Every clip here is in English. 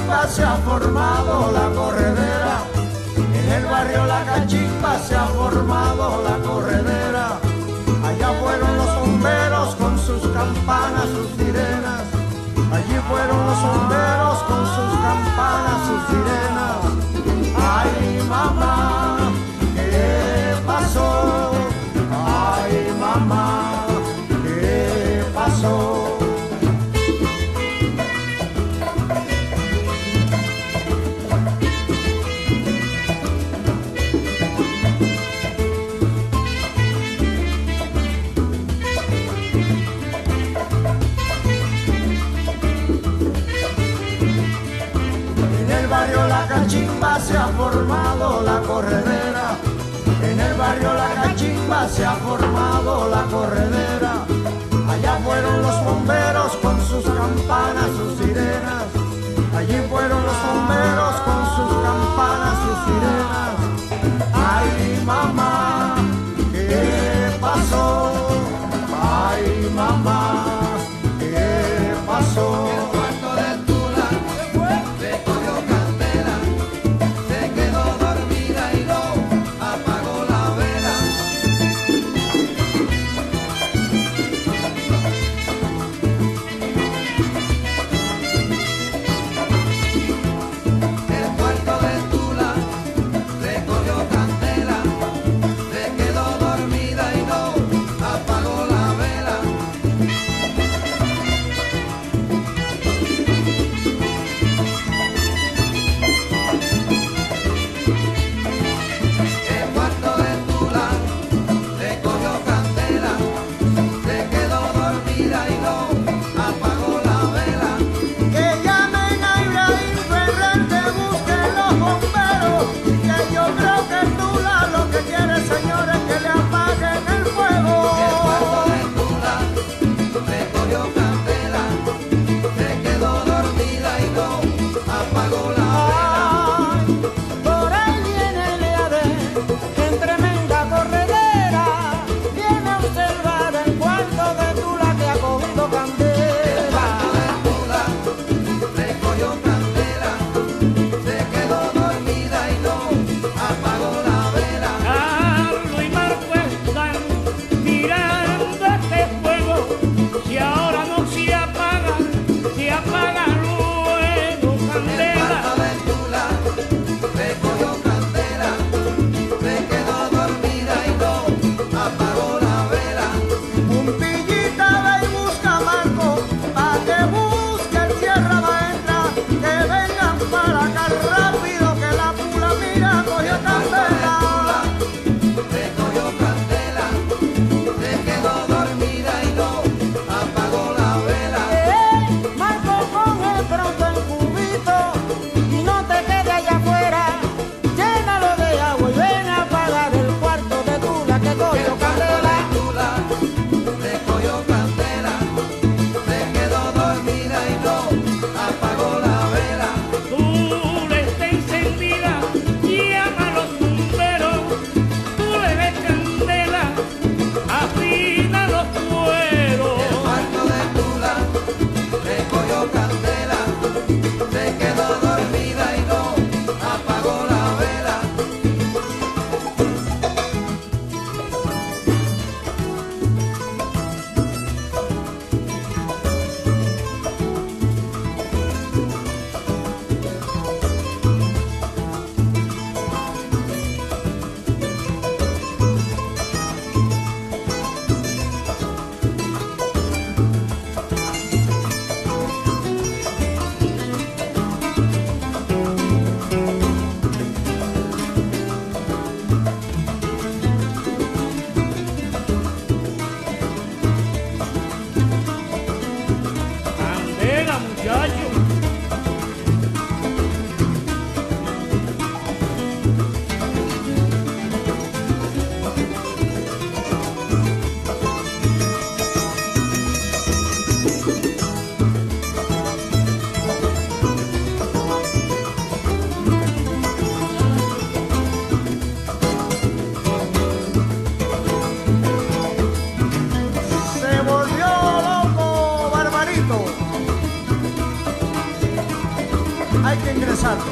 Cachimba se ha formado la corredera. En el barrio La Cachimba se ha formado la corredera. Allá fueron los bomberos con sus campanas, sus sirenas. Allí fueron los bomberos con sus campanas, sus sirenas. Ay, mamá, ¿qué pasó? Ay, mamá, ¿qué pasó? La Cachimba se ha formado la corredera. En el barrio La Cachimba se ha formado la corredera. Allá fueron los bomberos con sus campanas, sus sirenas. Allí fueron los bomberos con sus campanas, sus sirenas. Ay, mamá, ¿qué pasó? Ay, mamá, ¿qué pasó? gozando.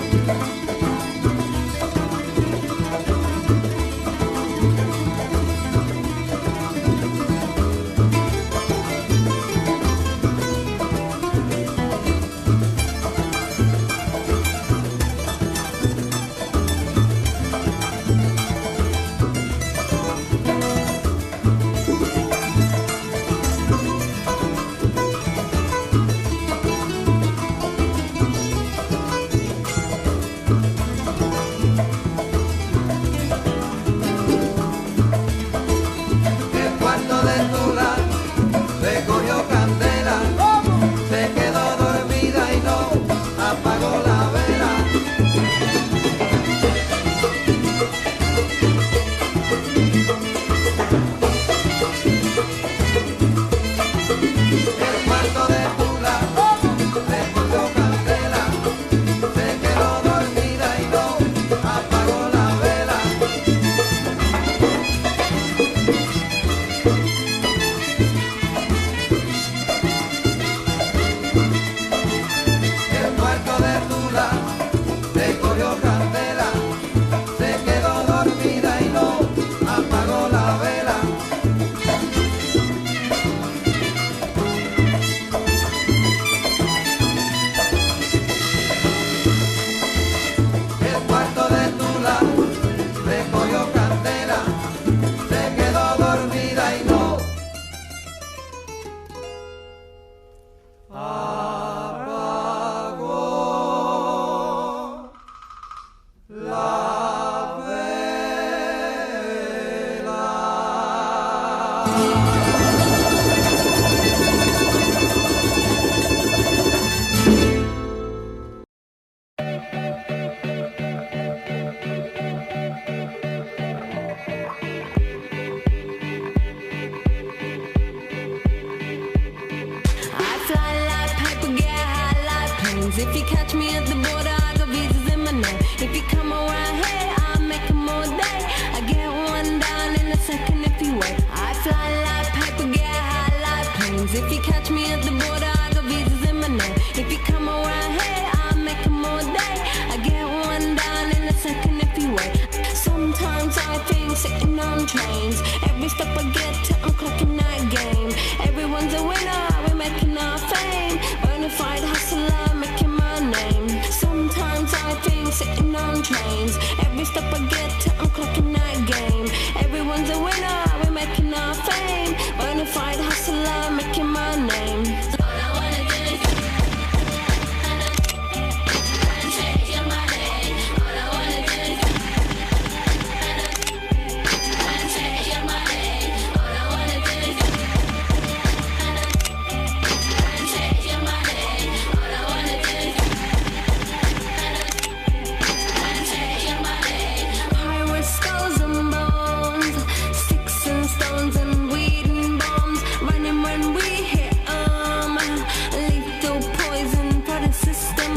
If you catch me at the border, I got visas in my name. If you come around here, I'll make them all day. I get one down in a second if you wait. I fly like paper, get high like planes. If you catch me at the border, I got visas in my name. If you come around here, I'll make them all day. I get one down in a second if you wait. Sometimes I think sitting on trains. Every step I get to, I'm clocking that game. Everyone's a winner, we're making our fame. Bonafide hustler, making my name. Sometimes I think sitting on trains. Every step I get to, I'm clocking that game. Everyone's a winner, we're making our fame. Bonafide hustler, making my name. All I wanna do is change your money. All I wanna do is change your money. All I wanna do is change your money. All I wanna do is change your money. Pirates, skulls and bones, sticks and stones and weed and bombs. Running when we hit 'em. Lethal poison for the system.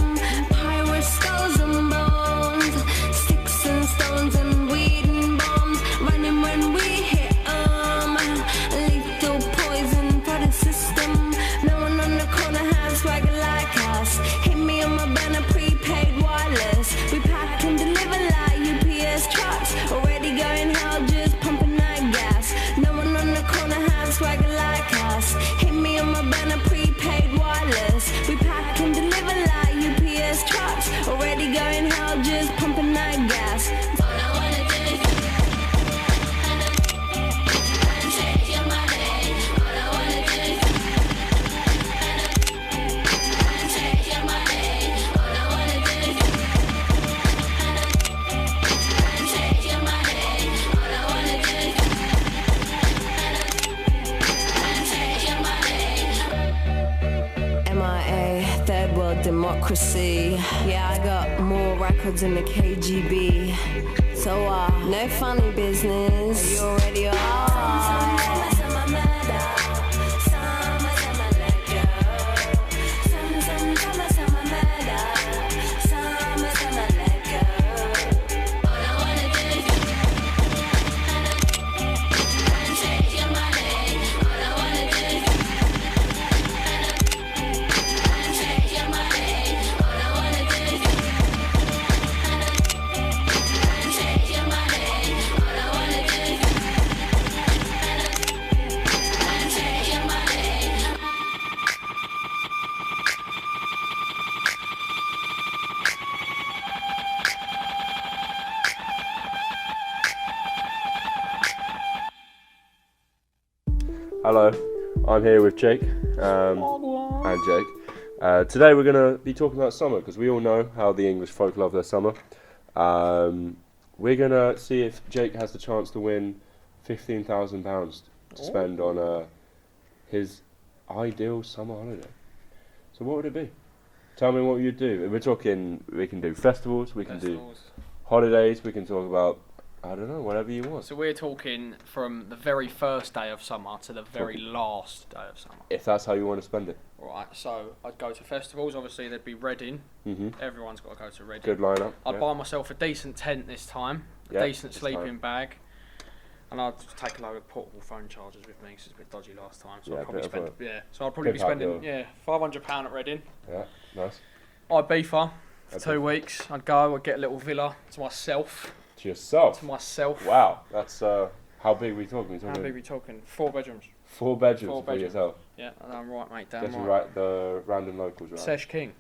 Pirates, skulls and bones, sticks and stones and weed and bombs. Running when we hit 'em. Lethal poison for the system. No one on the corner has swagger like us. Hit me on my banner, prepaid wireless. We pack and deliver like UPS trucks. Already going hell, just pumping that gas. No one on the corner has swagger like us. Hit me on my banner, prepaid wireless. We pack and deliver like UPS trucks. Already going hell, just pumping that gas. All I wanna do is change your money. All I wanna do is change your money. All I wanna do is change your money. All I wanna do is change your money. MIA, third world democracy. Yeah, I got more records than the KGB. So, no funny business. You already are. Hello, I'm here with Jake and Jake. Today we're going to be talking about summer because we all know how the English folk love their summer. We're going to see if Jake has the chance to win £15,000 to spend on his ideal summer holiday. So what would it be? Tell me what you'd do. We're talking, we can do festivals, we can do holidays, we can talk about, I don't know, whatever you want. So we're talking from the very first day of summer to the very last day of summer. If that's how you want to spend it. Right, so I'd go to festivals. Obviously, there'd be Reading. Everyone's got to go to Reading. Good lineup. I'd buy myself a decent tent this time, a decent sleeping bag, and I'd just take a load of portable phone chargers with me because it's a bit dodgy last time. So I'd probably spend, so I'd probably be spending £500 at Reading. Yeah, nice. Ibiza for 2 weeks. I'd go. I'd get a little villa to myself. To yourself? To myself. Wow, that's how big are we talking? How big are we talking? 4 bedrooms. 4 bedrooms for yourself. Yeah, I'm right, mate. Damn right. right. The random locals, right? Sesh King,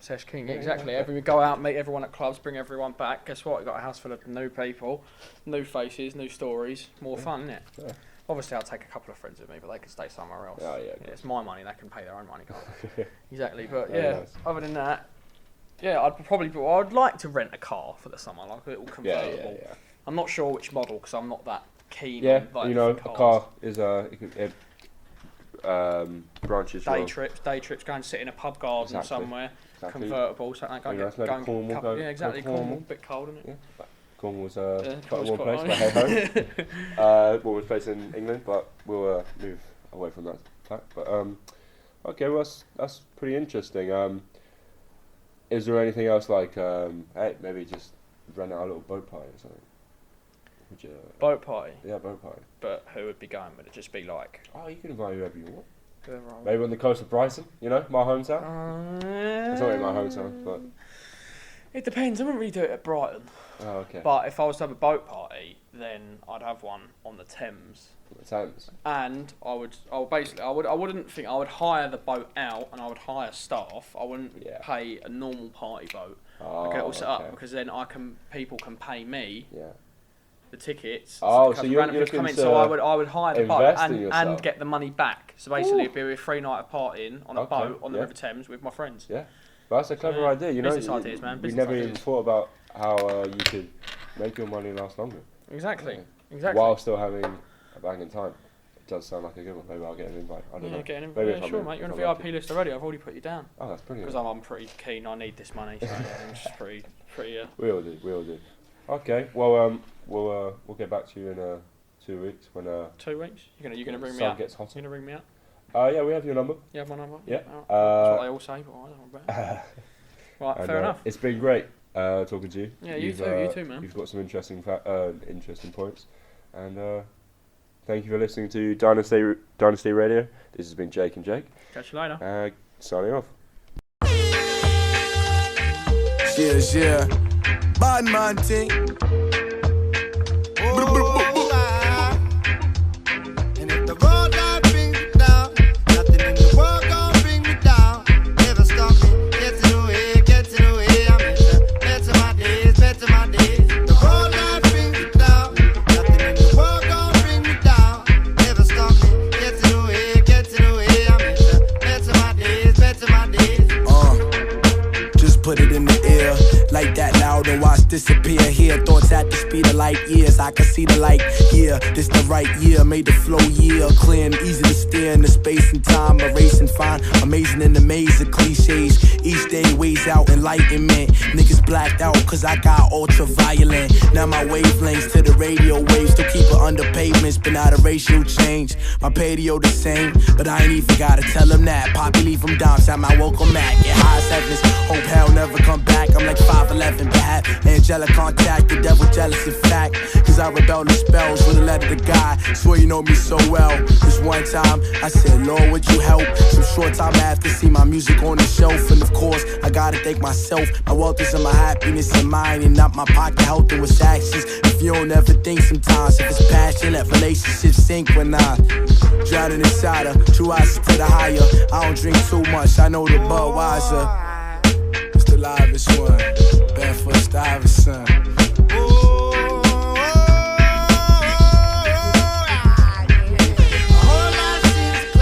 exactly. We go out, meet everyone at clubs, bring everyone back. Guess what? We got a house full of new people, new faces, new stories. More fun, isn't it? Yeah. Obviously, I'll take a couple of friends with me, but they can stay somewhere else. Oh yeah. It's my money; they can pay their own money. Exactly. But nice. Other than that, I'd like to rent a car for the summer, like a little convertible. Yeah. I'm not sure which model because I'm not that keen. Yeah, on a car is branches. Day trips, go and sit in a pub garden somewhere. Exactly. Convertible, so I go Cornwall. Yeah, exactly. Cornwall, a bit cold, isn't it? Yeah. Cornwall's quite a warm place, but hey ho. Warmest place in England, but we'll move away from that fact. But okay, well that's pretty interesting. Is there anything else like hey, maybe just rent out a little boat party or something? Would you, boat party? Yeah, boat party. But who would be going? Would it just be like... Oh, you can invite whoever you want. Whoever maybe on the coast of Brighton, my hometown. It's not really my hometown, but... It depends. I wouldn't really do it at Brighton. Oh, okay. But if I was to have a boat party, then I'd have one on the Thames. The Thames. And I would hire the boat out and I would hire staff. I wouldn't pay a normal party boat. I'd get it all set up because then people can pay me. Yeah. The tickets. Oh, so you're looking come in. to So I would hire the boat and get the money back. So basically, it'd be a free night of partying on a boat on the River Thames with my friends. Yeah, well, that's a clever idea. Business ideas, man. We never even thought about how you could make your money last longer. Exactly. While still having a banging time. It does sound like a good one. Maybe I'll get an invite. I don't know. Get an invite. Sure, mate. You're on a VIP list already. I've already put you down. Oh, that's brilliant. Because I'm pretty keen. I need this money. So I'm just pretty. We all do. Okay, well, we'll get back to you in 2 weeks when 2 weeks. You're gonna bring me out. Gets hotter. You're gonna bring me out. Yeah, we have your number. You have my number. Yeah. That's what they all say, but I don't know about. Right, fair enough. It's been great talking to you. Yeah, you too, man. You've got some interesting points, and thank you for listening to Dynasty Radio. This has been Jake and Jake. Catch you later. Signing off. Yeah. Bad man thing. And if the road life brings me down, nothing in the world gon' bring me down. Never stop me, get to the way. I'm better my days. The road life brings me down, nothing in the world gon' bring me down. Never stop me, get to the way. I'm better my days. Just put it in the air. Like that loud and watch disappear. Hear thoughts at the speed of light years. I can see the light. Yeah, this the right year. Made the flow clear and easy to steer in the space and time. Erasing fine, amazing in the maze of cliches. Each day weighs out enlightenment. Niggas blacked out cause I got ultraviolet. Now my wavelengths to the radio waves. Still keep it under pavements, but not a racial change. My patio the same, but I ain't even gotta tell them that. Poppy leave them downtown, my welcome mat. Get high as heavens, hope hell never come back. I'm like 5'11", but have angelic contact. The devil jealous in fact, cause I rebel the spells with a letter to God. Swear you know me so well. This one time I said, Lord, would you help? Some short time after, see my music on the shelf. And of course, I gotta thank myself. My wealth is in my happiness and mine, and not my pocket health and with actions. If you don't ever think sometimes, if it's passion, let relationships synchronize. Drowning inside her, true eyes to the higher. I don't drink too much, I know the Budweiser. It's the livest one, Barefoot Stuyvesant. Whole life seems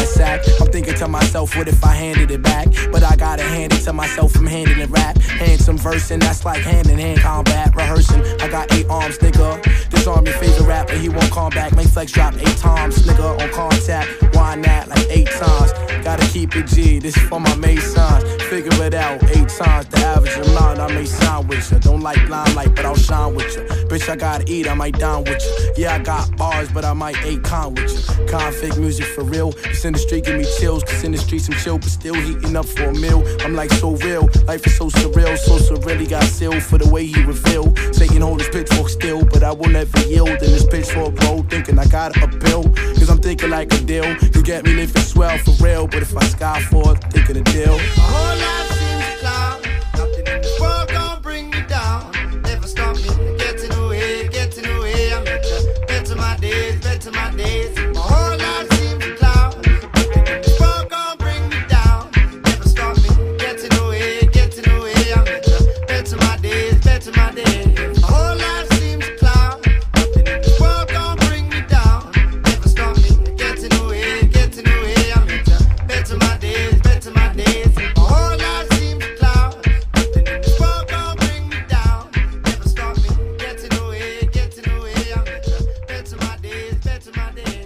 sack. I'm thinking to myself, what if I handed it back? But I gotta hand it to myself from handing it rap. Hand some verse and that's like hand in hand combat. Rehearsing, I got 8 arms, nigga. Disarm your favorite rapper, he won't come back. Make flex drop 8 times, nigga, on contact. Why not like 8 times? Gotta keep it G, this is for my Masons. Figure it out, 8 times the average amount I may sign with you. Don't like limelight, but I'll shine with you. Bitch, I gotta eat, I might dine with you. Yeah, I got bars, but I might 8 con with you. Conflict music for real. This industry give me chills, cause in the streets I'm chill, but still heating up for a meal. I'm like so real, life is so surreal. So surreal, got sealed for the way he revealed. Satan hold his pitchfork still, but I will never yield in this pitchfork road, thinking I got a bill. Cause I'm thinking like a deal. You get me living swell for real, but if I sky for it, thinking a deal. My whole life seems a cloud. Nothing in this world gon' bring me down. Never stop me, getting away, getting away. I'm better my days, better my days. My whole life seems a cloud. Nothing in this world gon' bring me down. Never stop me, getting away, getting away. I'm better my days, better my days. My whole life seems a cloud. Nothing in this world gon' bring me down. Never stop me, getting away, getting away. I'm better my days, better my days. My whole life seems a cloud. Nothing in this world gon' bring me down. Never stop me, getting away, getting away. I'm better my days, better my days.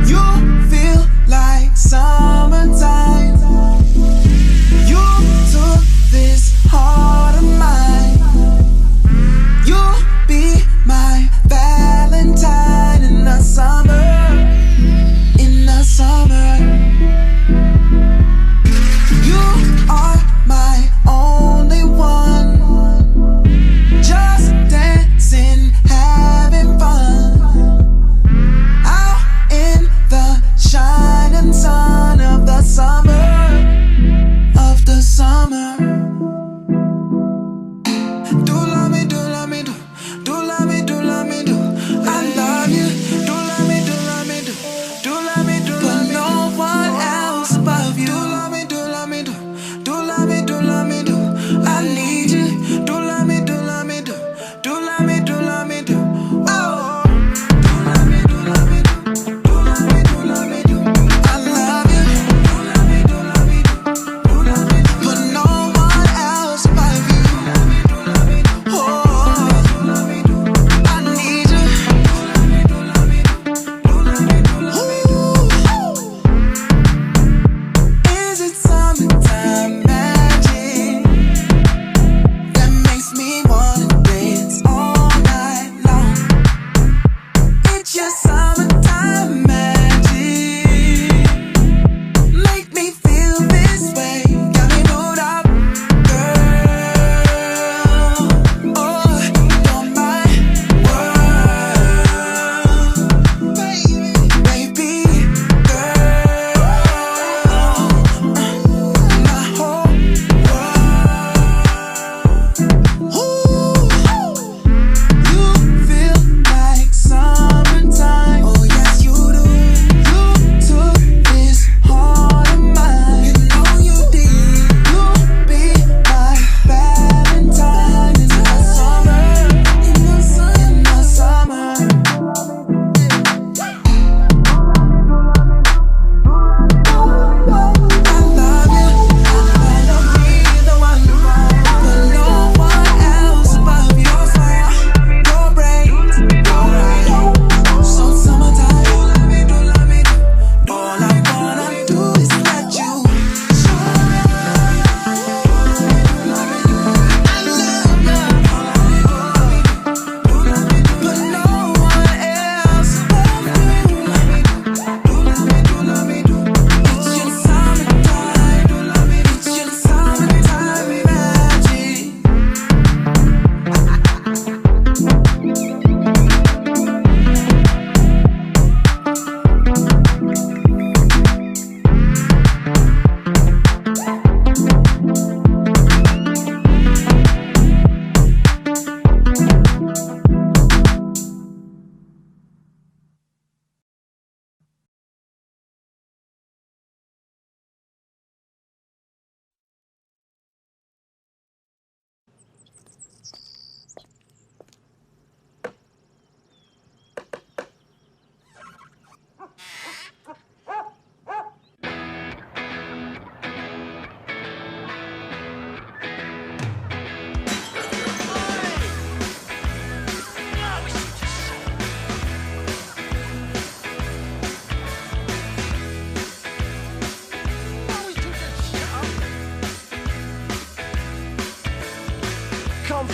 You feel like summertime. You took this heart of mine. You'll be my Valentine in the summer. In the summer. You are my only one. Just dancing, having fun. Out in the shining sun.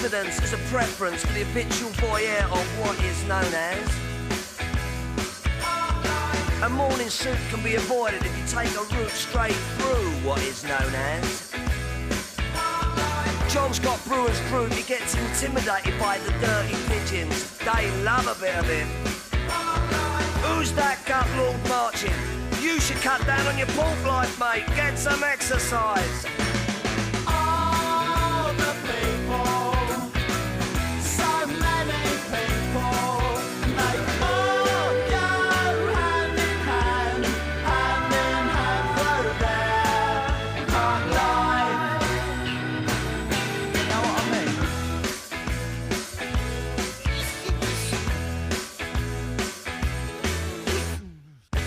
confidence is a preference for the habitual voyeur of what is known as. A morning suit can be avoided if you take a route straight through what is known as. John's got brewer's fruit, he gets intimidated by the dirty pigeons. They love a bit of him. Who's that gut lord marching? You should cut down on your pork life, mate. Get some exercise. All the people, so many people, they all go hand in hand through their hard life. You know what I mean?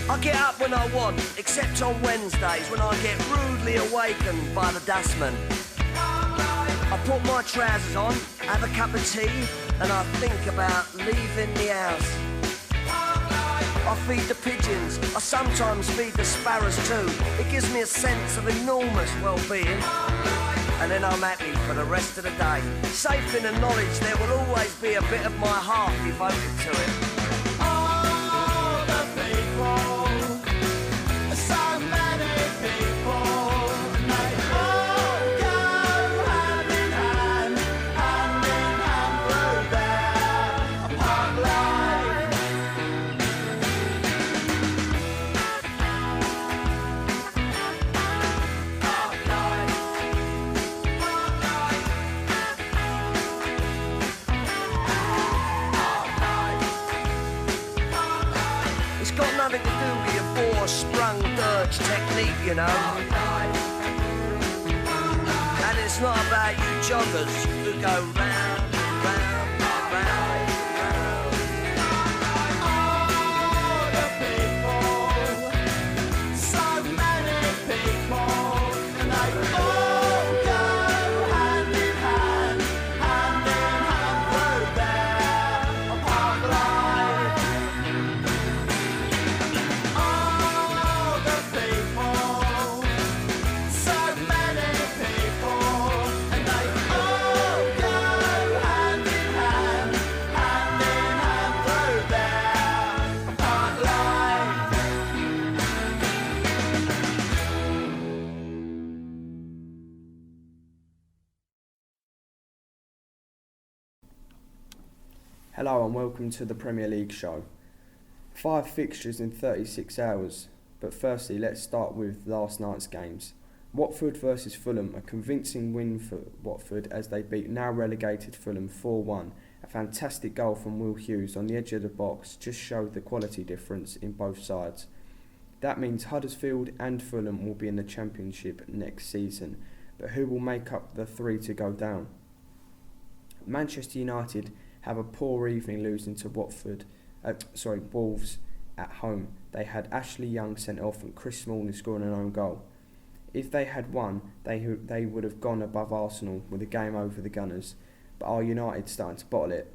I get up when I want, except on Wednesdays when I get rudely awakened by the dustman. I put my trousers on, have a cup of tea, and I think about leaving the house. I feed the pigeons, I sometimes feed the sparrows too. It gives me a sense of enormous well-being. And then I'm happy for the rest of the day, safe in the knowledge there will always be a bit of my heart devoted to it. All the people, so many people, they all go hand in hand through their hard life. It's got nothing to do with your four-sprung dirge technique, you know. And it's not about you joggers who go round, round, round, round. All the people, so many people, and they all go hand in hand through their hard life. All the people, so many people, and they all go hand in hand through their hard life. Hello and welcome to the Premier League show. 5 fixtures in 36 hours, but firstly let's start with last night's games. Watford versus Fulham, a convincing win for Watford as they beat now relegated Fulham 4-1. A fantastic goal from Will Hughes on the edge of the box just showed the quality difference in both sides. That means Huddersfield and Fulham will be in the Championship next season, but who will make up the 3 to go down? Manchester United have a poor evening losing to Wolves at home. They had Ashley Young sent off and Chris Smalling scoring an own goal. If they had won, they would have gone above Arsenal with a game over the Gunners, but are United starting to bottle it?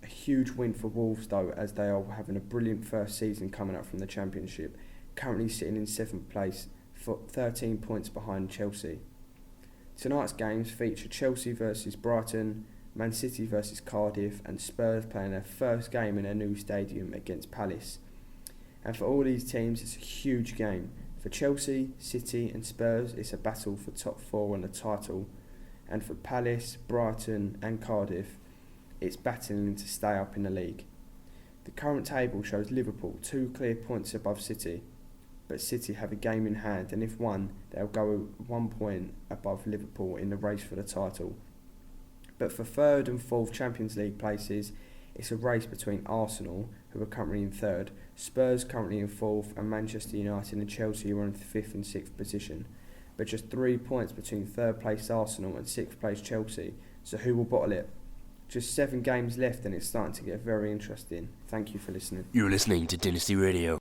A huge win for Wolves though, as they are having a brilliant first season coming up from the Championship, currently sitting in 7th place, 13 points behind Chelsea. Tonight's games feature Chelsea versus Brighton, Man City versus Cardiff, and Spurs playing their first game in their new stadium against Palace. And for all these teams, it's a huge game. For Chelsea, City and Spurs, it's a battle for top 4 and the title. And for Palace, Brighton and Cardiff, it's battling to stay up in the league. The current table shows Liverpool 2 clear points above City, but City have a game in hand, and if won, they'll go 1 point above Liverpool in the race for the title. But for 3rd and 4th Champions League places, it's a race between Arsenal, who are currently in 3rd, Spurs currently in 4th, and Manchester United and Chelsea who are in 5th and 6th position. But just 3 points between 3rd place Arsenal and 6th place Chelsea, so who will bottle it? Just 7 games left and it's starting to get very interesting. Thank you for listening. You're listening to Dynasty Radio.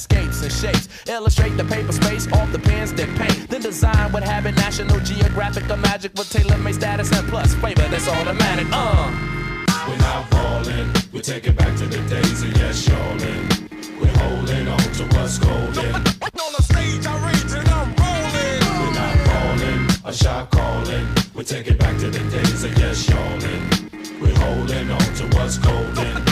landscapes and shapes. Illustrate the paper space off the pens that paint. Then design what habit, National Geographic, the magic with tailor-made status and plus flavor that's automatic. We're not falling, we're taking back to the days of yes, y'allin'. We're holding on to what's golden. On the stage, I rage and I'm rolling. We're not falling, a shot calling. We're taking back to the days of yes, y'allin'. We're holding on to what's golden. On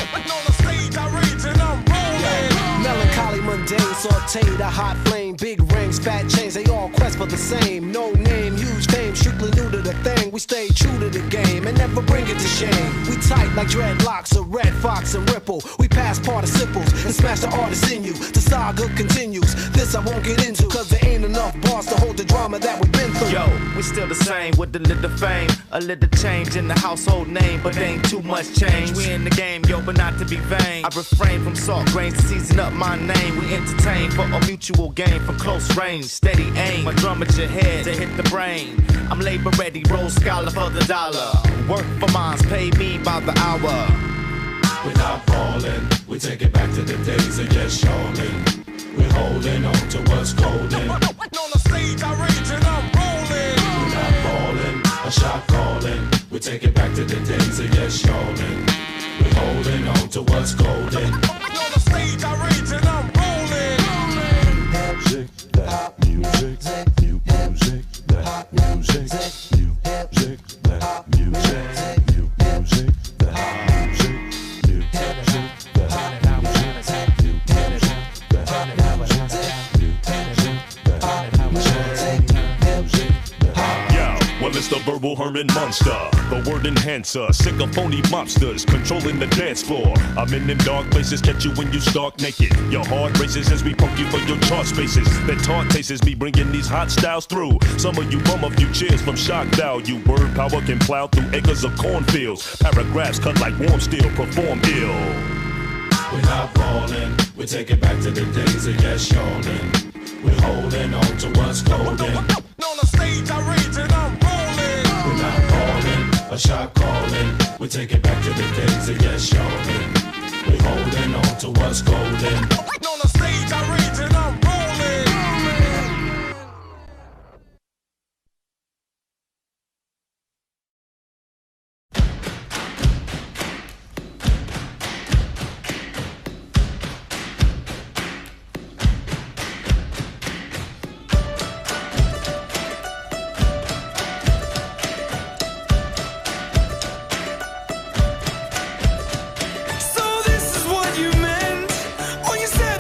the stage, I rage and I'm rolling. Melancholy, mundane, sauteed, a hot flame, big rings, fat chains, they all quest for the same. No name, huge fame, strictly new to the thing. We stay true to the game and never bring it to shame. We tight like dreadlocks, a red fox and ripple. We pass participles and smash the artists in you. The saga continues. This I won't get into, cause there ain't enough bars to hold the drama that we've been through. Yo, we still the same with a little fame, a little change in the household name, but ain't too much change. We in the game, yo, but not to be vain. I refrain from salt grains to season up my name. We entertain for a mutual gain from close range, steady aim. My drum at your head to hit the brain. I'm labor ready, roll scholar for the dollar. Work for mines, pay me by the hour. We're not falling, we take it back to the days of yes, y'allin'. We're holding on to what's golden. On the stage, I rage and I'm rolling. We're not falling, a shot calling. We take it back to the days of yes, y'allin'. We're holding on to what's golden. On the stage, I rage and I'm rolling. Music, that music, new music, that music, music, that music, new music, that music, new music, that Well, it's the verbal Herman monster, the word enhancer, sick of phony mobsters, controlling the dance floor. I'm in them dark places, catch you when you stark naked. Your heart races as we poke you for your chart spaces. That taunt tastes me bringing these hot styles through. Some of you bum a few cheers from shock value. Word power can plow through acres of cornfields. Paragraphs cut like warm steel, perform ill. We're not falling, we take it back to the days of yes, y'allin'. We're holding on to what's golden. On the stage, I rage and I'm rolling. We're not falling, a shot calling. We take it back to the days of yes, y'allin'. We're holding on to what's golden. On the stage, I rage and I'm rolling. So this is what you meant when you said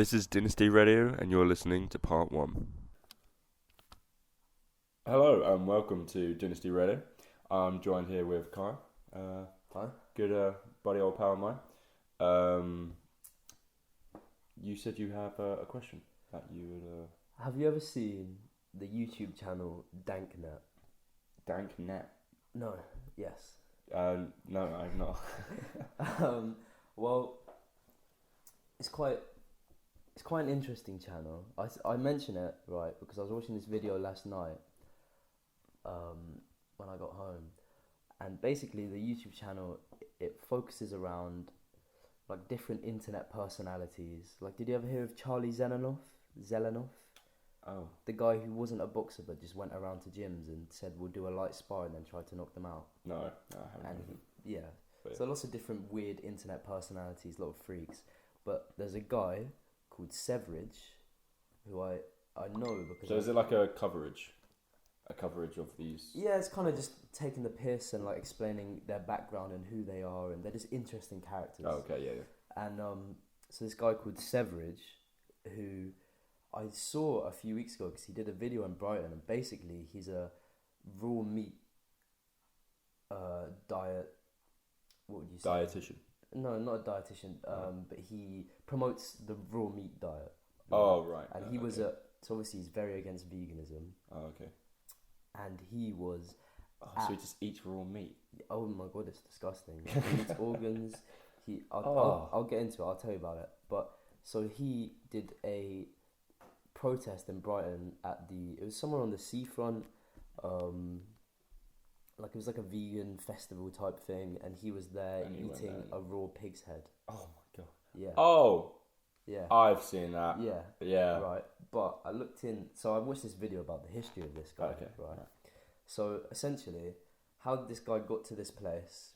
This is Dynasty Radio, and you're listening to part 1. Hello, and welcome to Dynasty Radio. I'm joined here with Kai. Hi. Good buddy, old pal of mine. You said you have a question that you would... Have you ever seen the YouTube channel Danknet? Danknet? No. Yes. No, I've not. Well, it's quite an interesting channel. I mention it, right, because I was watching this video last night when I got home, and basically the YouTube channel, it focuses around like different internet personalities. Like, did you ever hear of Charlie Zelenoff? Oh. The guy who wasn't a boxer but just went around to gyms and said we'll do a light spar and then tried to knock them out. No, I haven't. But so lots of different weird internet personalities, a lot of freaks. But there's a guy called Severage who I know because... So is it like a coverage of these? Yeah, it's kind of just taking the piss and like explaining their background and who they are, and they're just interesting characters. Oh, okay, yeah. And so this guy called Severage, who I saw a few weeks ago because he did a video in Brighton, and basically he's a raw meat diet. What would you say? Dietitian. No, not a dietitian. But he promotes the raw meat diet. Oh, right. And he was so obviously he's very against veganism. Oh, okay. And he was. So he just eats raw meat. Oh my god, it's disgusting. He eats organs. I'll get into it. I'll tell you about it. But so he did a protest in Brighton it was somewhere on the seafront. Like it was like a vegan festival type thing, and he was there eating a raw pig's head. Oh my god. Yeah. Oh. Yeah. I've seen that. Yeah. Yeah. Right. But I looked in, so I watched this video about the history of this guy. Okay. Right. Yeah. So essentially, how this guy got to this place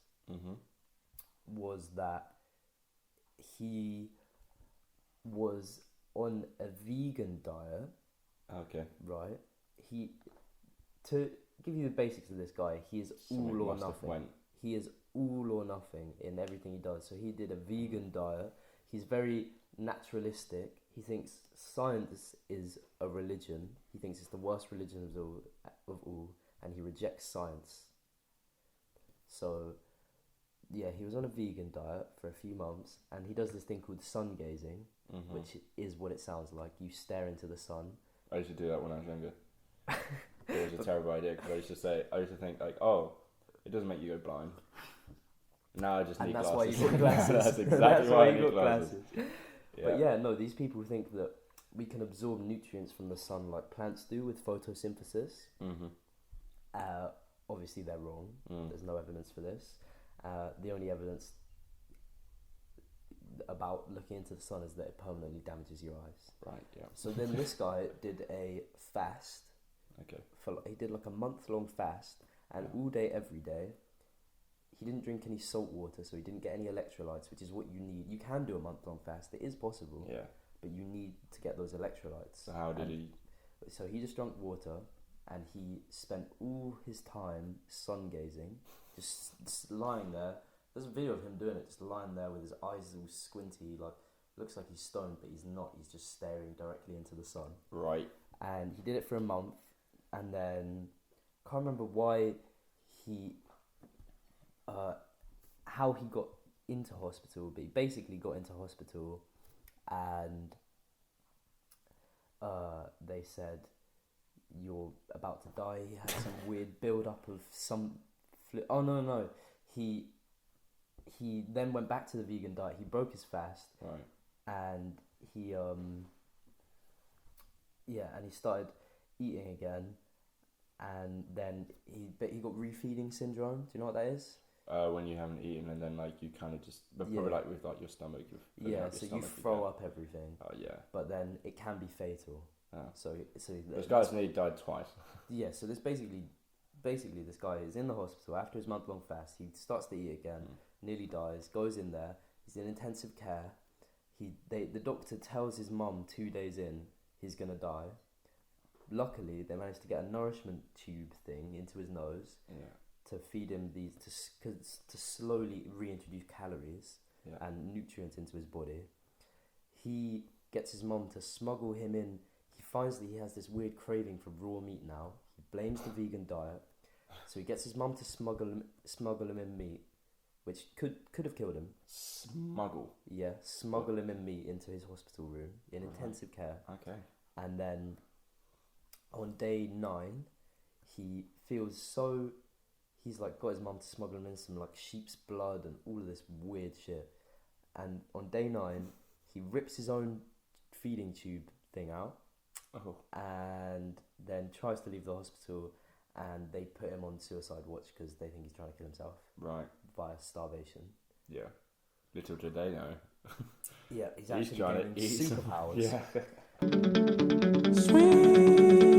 was that he was on a vegan diet. Okay. Right. To give you the basics of this guy, he is all or nothing. He is all or nothing in everything he does. So he did a vegan diet. He's very naturalistic. He thinks science is a religion. He thinks it's the worst religion of all, and he rejects science. So, yeah, he was on a vegan diet for a few months, and he does this thing called sun gazing, which is what it sounds like. You stare into the sun. I used to do that when I was younger. It was a terrible idea because I used to think like, oh, it doesn't make you go blind. Now I just need glasses. And that's why you got glasses. That's exactly why you got glasses. Yeah. But yeah, no, these people think that we can absorb nutrients from the sun like plants do with photosynthesis. Obviously they're wrong. There's no evidence for this. The only evidence about looking into the sun is that it permanently damages your eyes. Right, yeah. So then this guy did a fast. Okay. He did like a month-long fast, and all day, every day, he didn't drink any salt water, so he didn't get any electrolytes, which is what you need. You can do a month-long fast. It is possible. Yeah. But you need to get those electrolytes. So how did he... So he just drank water, and he spent all his time sun gazing, just lying there. There's a video of him doing it, just lying there with his eyes all squinty, like, looks like he's stoned, but he's not. He's just staring directly into the sun. Right. And he did it for a month, and then can't remember why how he got into hospital, but he basically got into hospital, and they said you're about to die. He had some weird build up of some oh no he then went back to the vegan diet. He broke his fast, right, and he and he started eating again, and then he got refeeding syndrome. Do you know what that is? When you haven't eaten and then like you kind of just probably like with like your stomach. So you throw up everything. Oh yeah. But then it can be fatal. So this guy's nearly died twice. Yeah. So this basically this guy is in the hospital after his month-long fast. He starts to eat again, nearly dies, goes in there. He's in intensive care. The doctor tells his mum 2 days in he's gonna die. Luckily, they managed to get a nourishment tube thing into his nose to feed him to slowly reintroduce calories and nutrients into his body. He gets his mum to smuggle him in. He finds that he has this weird craving for raw meat now. He blames the vegan diet. So he gets his mum to smuggle him in meat, which could have killed him. Smuggle? Yeah, smuggle him in meat into his hospital room in intensive care. Okay. And then on day 9, he feels so... He's like got his mum to smuggle him in some like sheep's blood and all of this weird shit. And on day 9, he rips his own feeding tube thing out. Oh. And then tries to leave the hospital, and they put him on suicide watch because they think he's trying to kill himself. Right. Via starvation. Yeah. Little did they know. Yeah, he's actually getting superpowers. Yeah. Sweet.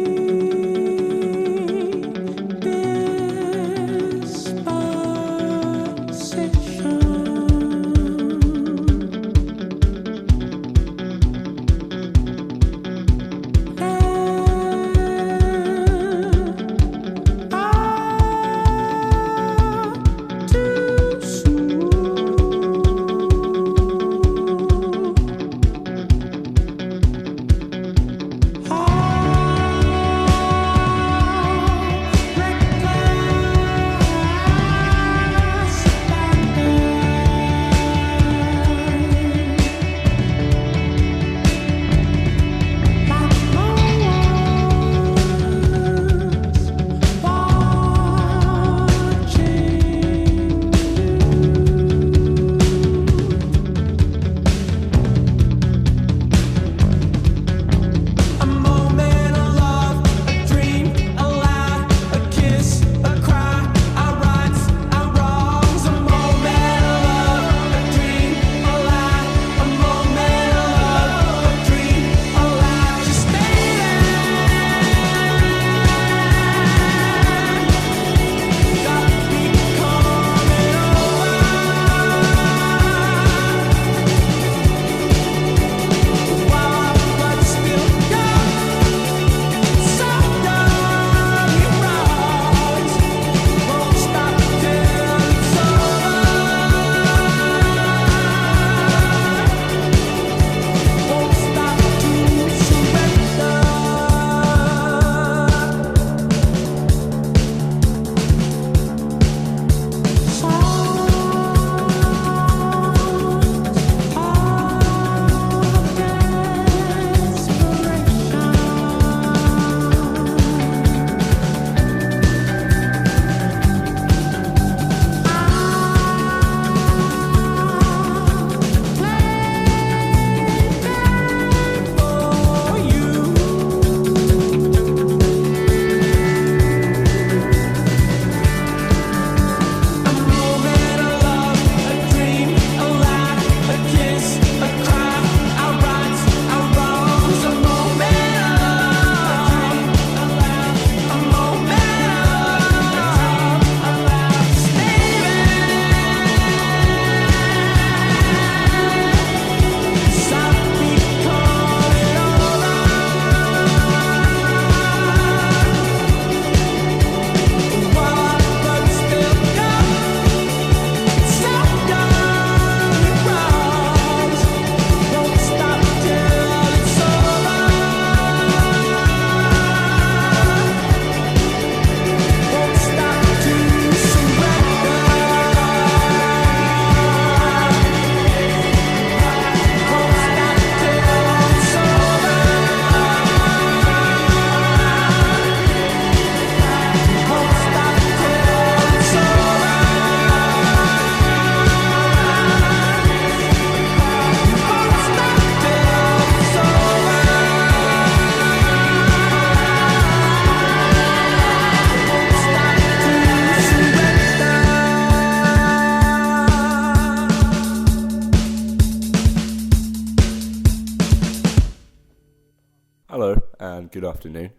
Hello and good afternoon.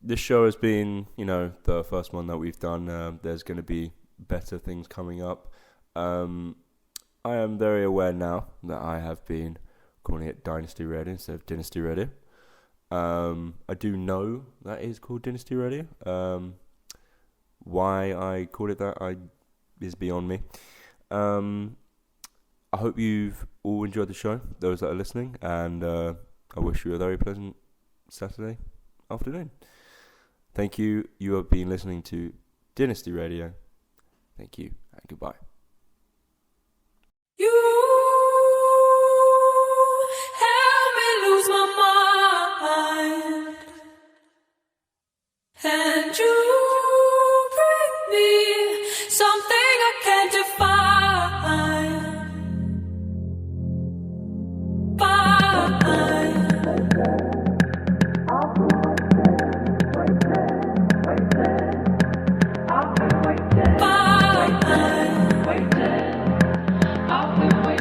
This show has been, the first one that we've done. There's going to be better things coming up. I am very aware now that I have been calling it Dynasty Radio instead of Dynasty Radio. I do know that is called Dynasty Radio. Why I call it that is beyond me. I hope you've all enjoyed the show, those that are listening, and I wish you a very pleasant Saturday afternoon. Thank you. You have been listening to Dynasty Radio. Thank you, and goodbye. You help me lose my mind, and you bring me something I can't define. I've been waiting.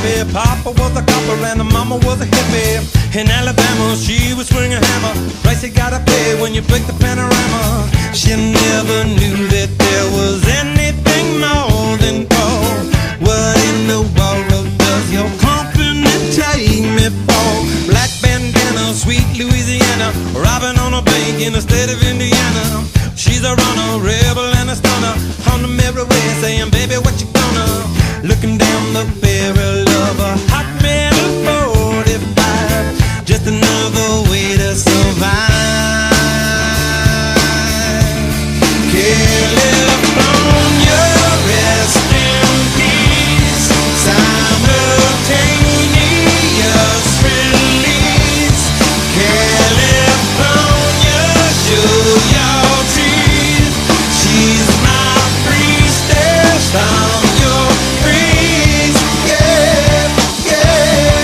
happy. Papa was a copper and the mama was a hippie. In Alabama, she was swinging a hammer. Price you gotta pay when you break the panorama. She never knew that there was anything more than gold. What in the world does your company take me for? Black bandana, sweet Louisiana, robbing on a bank in the state of Indiana. She's a runner, rebel and a stunner. On the mirror way saying, baby, what you gonna? Looking down the barrel of a hot metal 45. Just another way to survive. California, rest in peace. Simultaneous release. California, show your teeth. She's my priestess, I'm your priest. Yeah, yeah.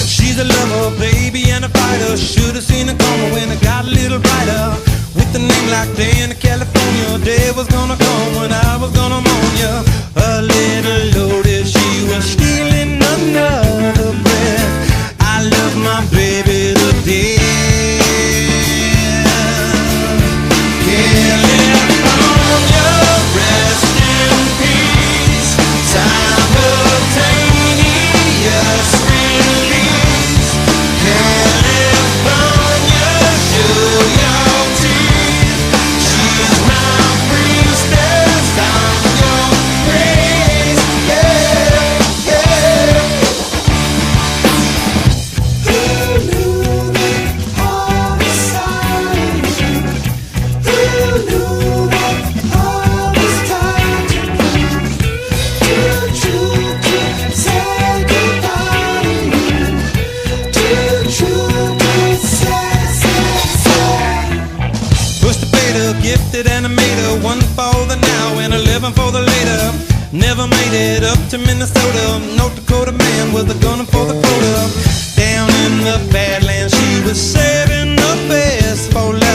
She's a lover, baby, and a fighter. Should've seen it coming when it got a little brighter. With a name like Dana, California, day was gonna come when I was gonna mourn ya. A little loaded, she was stealing another breath. I love my baby to death. California, rest in peace. Simultaneous release. California, show your teeth. She's my priestess, I'm your priest. Yeah, yeah. Who knew that all was silent? Who knew that all was time to prove? Too true to say goodbye to you. Too true to say. Pushed the fader, gifted animator, one for the now and 11 for the later. Never made it up to Minnesota. North Dakota man was a gunner for the quota. Down in the Badlands, she was saving the best for last.